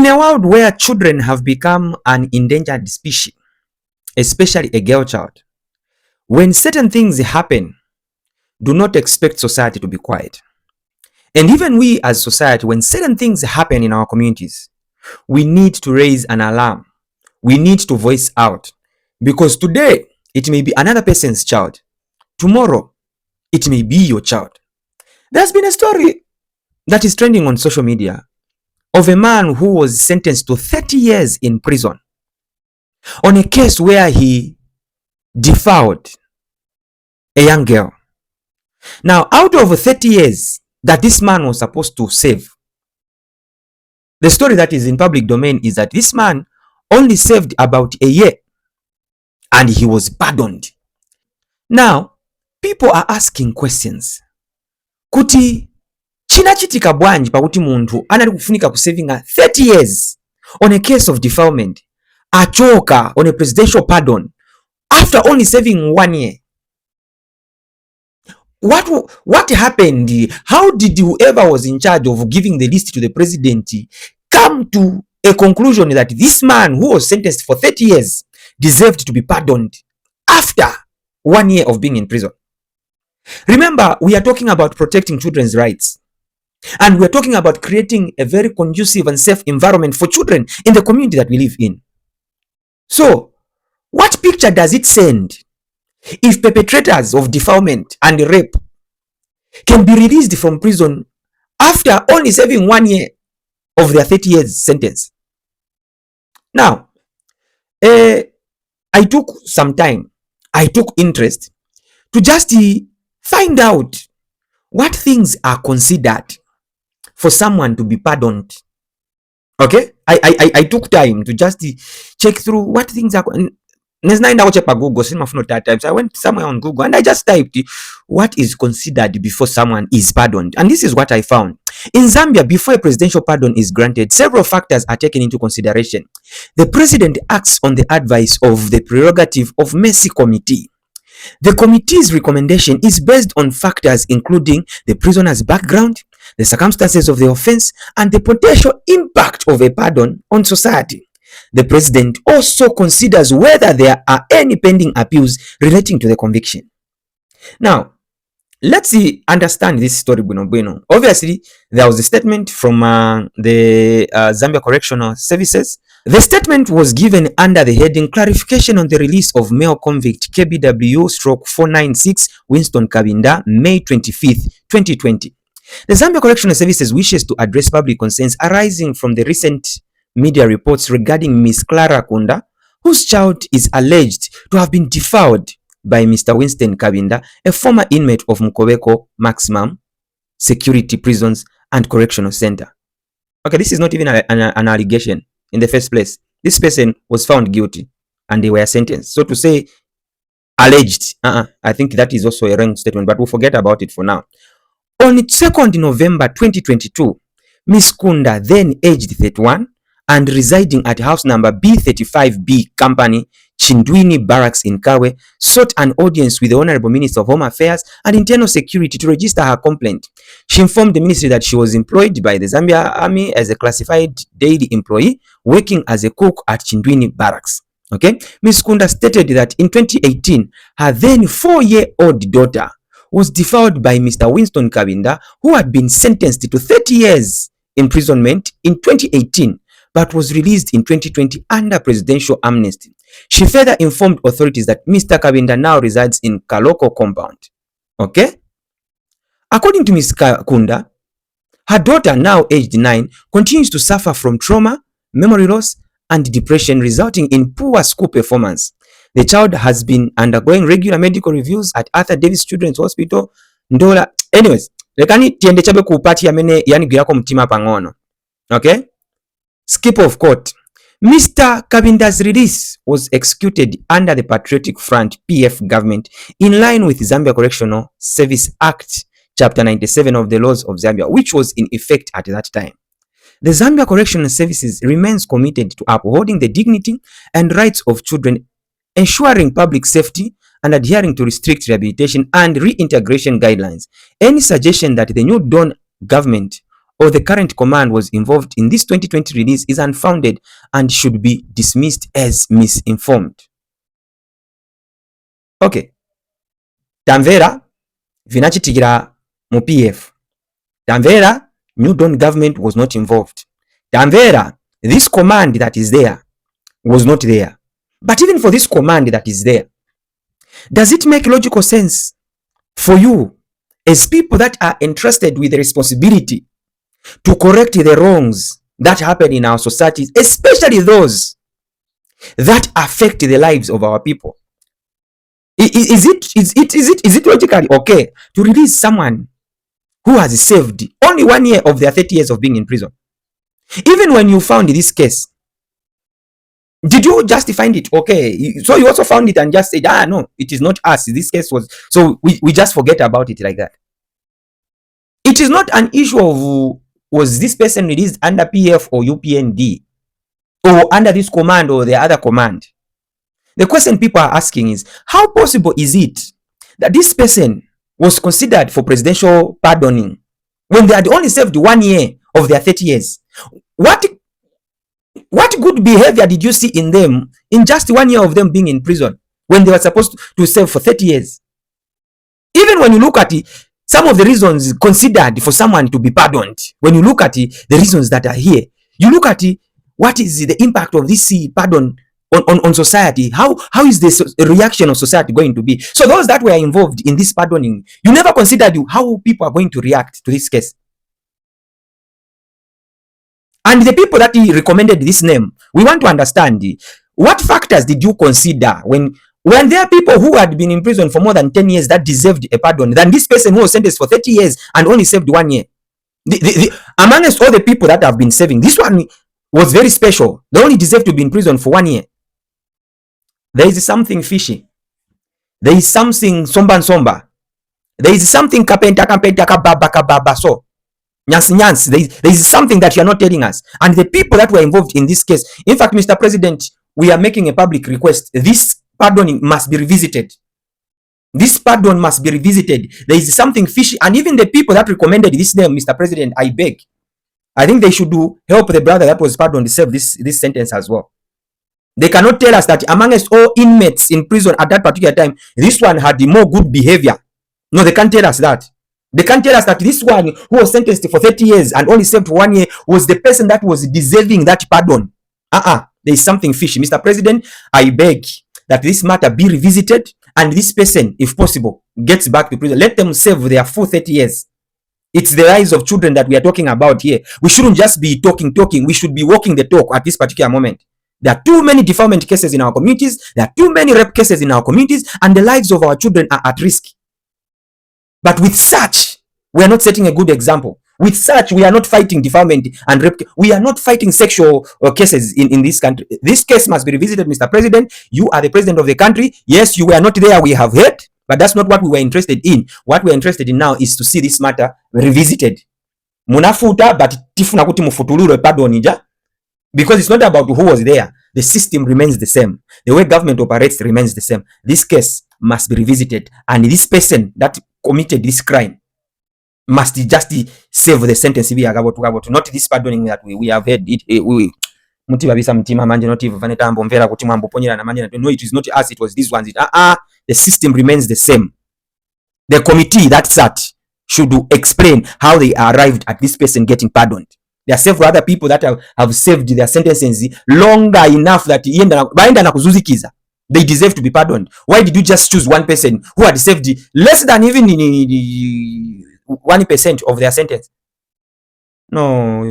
In a world where children have become an endangered species, especially a girl child, when certain things happen, do not expect society to be quiet. And even we as society, when certain things happen in our communities, we need to raise an alarm. We need to voice out. Because today, it may be another person's child. Tomorrow, it may be your child. There's been a story that is trending on social media of a man who was sentenced to 30 years in prison on a case where he defiled a young girl. Now, out of 30 years that this man was supposed to save, the story that is in public domain is that this man only saved about a year and he was pardoned. Now, people are asking questions. Kuti chinachitika bwanji pakuti muntu anali kufunika kusavinga 30 years on a case of defilement, achoka on a presidential pardon after only serving 1 year. What happened? How did whoever was in charge of giving the list to the president come to a conclusion that this man who was sentenced for 30 years deserved to be pardoned after 1 year of being in prison? Remember, we are talking about protecting children's rights. And we are talking about creating a very conducive and safe environment for children in the community that we live in. So, what picture does it send if perpetrators of defilement and rape can be released from prison after only serving 1 year of their 30 years sentence? Now, I took some time, I took interest to just find out what things are considered for someone to be pardoned. Okay? I took time to just check through what things are. Google, so I went somewhere on Google and I just typed what is considered before someone is pardoned. And this is what I found. In Zambia, before a presidential pardon is granted, several factors are taken into consideration. The president acts on the advice of the prerogative of Mercy Committee. The committee's recommendation is based on factors including the prisoner's background, the circumstances of the offense, and the potential impact of a pardon on society. The president also considers whether there are any pending appeals relating to the conviction. Now, let's understand this story bueno. Obviously, there was a statement from the Zambia Correctional Services. The statement was given under the heading Clarification on the Release of Male Convict KBW/496 Winston Kabinda, May 25th, 2020. The Zambia Correctional Services wishes to address public concerns arising from the recent media reports regarding Miss Clara Kunda, whose child is alleged to have been defiled by Mr. Winston Kabinda, a former inmate of Mukobeko Maximum Security Prisons and Correctional Center. Okay, this is not even an allegation in the first place. This person was found guilty and they were sentenced. So to say alleged, I think that is also a wrong statement, but we'll forget about it for now. On 2nd November 2022, Miss Kunda, then aged 31 and residing at house number B35B Company, Chindwini Barracks in Kawe, sought an audience with the Honorable Minister of Home Affairs and Internal Security to register her complaint. She informed the ministry that she was employed by the Zambia Army as a classified daily employee, working as a cook at Chindwini Barracks. Okay, Ms. Kunda stated that in 2018, her then 4-year-old daughter was defiled by Mr. Winston Kabinda, who had been sentenced to 30 years imprisonment in 2018, but was released in 2020 under presidential amnesty. She further informed authorities that Mr. Kabinda now resides in Kaloko compound. Okay? According to Ms. Kunda, her daughter, now aged 9, continues to suffer from trauma, memory loss, and depression, resulting in poor school performance. The child has been undergoing regular medical reviews at Arthur Davis Children's Hospital, Ndola. Anyways, lekani tiende chabe kupati yamene yani girako mtima pangono. Okay? Skip of court. Mr. Kabinda's release was executed under the Patriotic Front PF government in line with Zambia Correctional Service Act, Chapter 97 of the Laws of Zambia, which was in effect at that time. The Zambia Correctional Services remains committed to upholding the dignity and rights of children, ensuring public safety, and adhering to strict rehabilitation and reintegration guidelines. Any suggestion that the new Dawn government or the current command was involved in this 2020 release is unfounded and should be dismissed as misinformed. Okay. Tanvera vinachitigira mu PF. Tanvera, New Dawn government was not involved. Tanvera, this command that is there was not there. But even for this command that is there, does it make logical sense for you as people that are entrusted with the responsibility to correct the wrongs that happen in our societies, especially those that affect the lives of our people? Is it logically okay to release someone who has served only 1 year of their 30 years of being in prison? Even when you found this case, did you just find it okay? So you also found it and just said, no, it is not us. This case was, so we just forget about it like that. It is not an issue of was this person released under PF or UPND or under this command or the other command. The question people are asking is, how possible is it that this person was considered for presidential pardoning when they had only served 1 year of their 30 years? What good behavior did you see in them in just 1 year of them being in prison when they were supposed to serve for 30 years? Even when you look at some of the reasons considered for someone to be pardoned, when you look at the reasons that are here, you look at what is the impact of this pardon on society. How is the reaction of society going to be? So those that were involved in this pardoning, you never considered how people are going to react to this case. And the people that he recommended this name, we want to understand what factors did you consider when there are people who had been in prison for more than 10 years that deserved a pardon than this person who was sentenced for 30 years and only served 1 year. Amongst all the people that have been serving, this one was very special. They only deserve to be in prison for 1 year. There is something fishy. There is something somba. There is something kapenta kababa so. Nyans. There is something that you are not telling us. And the people that were involved in this case, in fact, Mr. President, we are making a public request. This pardoning must be revisited. This pardon must be revisited. There is something fishy. And even the people that recommended this name, Mr. President, I beg, I think they should help the brother that was pardoned to serve this sentence as well. They cannot tell us that amongst all inmates in prison at that particular time, this one had the more good behavior. No, they can't tell us that. They can't tell us that this one who was sentenced for 30 years and only served 1 year was the person that was deserving that pardon. There is something fishy. Mr. President, I beg that this matter be revisited and this person, if possible, gets back to prison. Let them serve their full 30 years. It's the lives of children that we are talking about here. We shouldn't just be talking. We should be walking the talk at this particular moment. There are too many defilement cases in our communities. There are too many rape cases in our communities, and the lives of our children are at risk. But with such, we are not setting a good example. With such, we are not fighting defilement and rape. We are not fighting sexual cases in this country. This case must be revisited, Mr. President. You are the president of the country. Yes, you were not there. We have heard, but that's not what we were interested in. What we are interested in now is to see this matter revisited. Munafuta, but tifuna kuti mufutulure pardonija. Because it's not about who was there. The system remains the same. The way government operates remains the same. This case must be revisited. And this person that committed this crime must just serve the sentence. Not this pardoning that we have heard. No, it is not us. It was these ones. The system remains the same. The committee that sat should explain how they arrived at this person getting pardoned. There are several other people that have served their sentences longer enough that they deserve to be pardoned. Why did you just choose one person who had served less than even 1% of their sentence? No,